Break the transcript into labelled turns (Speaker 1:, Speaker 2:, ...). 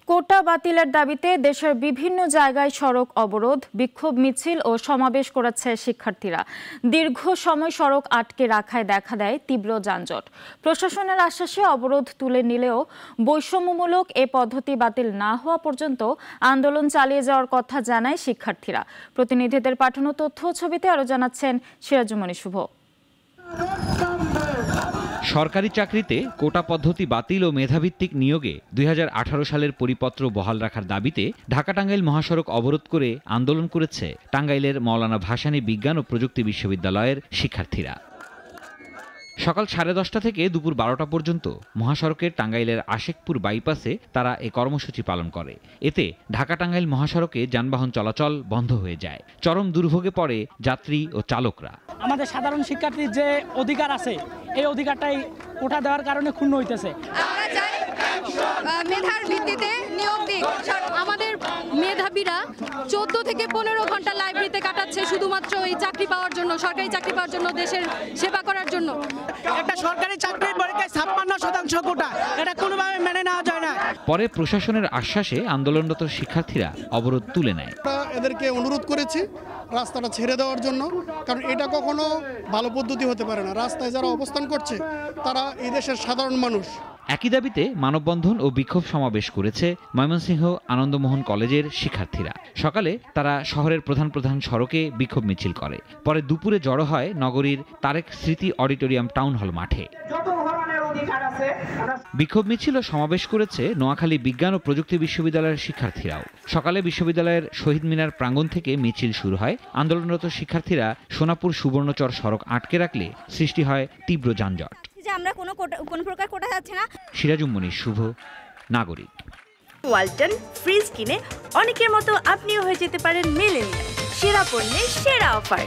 Speaker 1: কোটা বাতিলের দাবিতে দেশের বিভিন্ন জায়গায় সড়ক অবরোধ, বিক্ষোভ মিছিল ও সমাবেশ করেছে শিক্ষার্থীরা। দীর্ঘ সময় সড়ক আটকে রাখায় দেখা দেয় তীব্র যানজট। প্রশাসনের আশ্বাসে অবরোধ তুলে নিলেও বৈষম্যমূলক এ পদ্ধতি বাতিল না হওয়া পর্যন্ত আন্দোলন চালিয়ে যাওয়ার কথা জানায় শিক্ষার্থীরা। প্রতিনিধিদের পাঠানো তথ্য ও ছবিতে আরও জানাচ্ছেন সিরাজুমণি শুভ।
Speaker 2: সরকারি চাকরিতে কোটা পদ্ধতি বাতিল ও মেধাভিত্তিক নিয়োগে 2018 সালের পরিপত্র বহাল রাখার দাবিতে ঢাকা-টাঙ্গাইল মহাসড়ক অবরোধ করে আন্দোলন করেছে টাঙ্গাইলের মাওলানা ভাসানী বিজ্ঞান ও প্রযুক্তি বিশ্ববিদ্যালয়ের শিক্ষার্থীরা। সকাল 10:30 থেকে দুপুর 12টা পর্যন্ত মহাসড়কের টাঙ্গাইলের আশেকপুর বাইপাসে তারা এ কর্মসূচি পালন করে। এতে ঢাকা-টাঙ্গাইল মহাসড়কে যানবাহন চলাচল বন্ধ হয়ে যায়। চরম দুর্ভোগে পড়ে যাত্রী ও চালকরা।
Speaker 3: আমাদের সাধারণ শিক্ষার্থীর যে অধিকার আছে, এই অধিকারটাই কোটা দেওয়ার কারণে ক্ষুণ্ণ হইতেছে।
Speaker 4: আমরা চাই মেধার ভিত্তিতে নিয়োগ দিক। আমাদের মেধাবীরা 14 থেকে 15 ঘন্টা লাইব্রেরিতে কাটাচ্ছে শুধুমাত্র এই চাকরি পাওয়ার জন্য, সরকারি চাকরি পাওয়ার জন্য, দেশের সেবা করার জন্য।
Speaker 3: একটা সরকারি চাকরির পরীক্ষায় 56% কোটা, এটা কোনোভাবে মেনে নেওয়া যায় না।
Speaker 2: পরে প্রশাসনের আশ্বাসে আন্দোলনরত শিক্ষার্থীরা অবরোধ তুলে নেয়।
Speaker 5: এদেরকে অনুরোধ করেছি রাস্তাটা ছেড়ে দেওয়ার জন্য, কারণ এটা কখনো ভালো পদ্ধতি হতে পারে না। রাস্তায় যারা অবস্থান করছে তারা এই দেশের সাধারণ মানুষ।
Speaker 2: একই দাবিতে মানববন্ধন ও বিক্ষোভ সমাবেশ করেছে ময়মনসিংহ আনন্দমোহন কলেজের শিক্ষার্থীরা। সকালে তারা শহরের প্রধান প্রধান সড়কে বিক্ষোভ মিছিল করে। পরে দুপুরে জড়ো হয় নগরীর তারেক স্মৃতি অডিটোরিয়াম টাউন হল মাঠে। বিক্ষোভ মিছিল ও সমাবেশ করেছে নোয়াখালী বিজ্ঞান ও প্রযুক্তি বিশ্ববিদ্যালয়ের শিক্ষার্থীরাও। সকালে বিশ্ববিদ্যালয়ের শহীদ মিনার প্রাঙ্গণ থেকে মিছিল শুরু হয়। আন্দোলনরত শিক্ষার্থীরা সোনাপুর সুবর্ণচর সড়ক আটকে রাখলে সৃষ্টি হয় তীব্র যানজট।
Speaker 4: আমরা কোনো প্রকার কোটা যাচ্ছে না।
Speaker 2: সিরাজুমণি শুভ, নাগরিক।
Speaker 6: ওয়ালটন ফ্রিজ কিনে অনেকের মতো আপনিও হয়ে যেতে পারেন মিলেনিয়াল। সেরা পণ্যের সেরা অফার।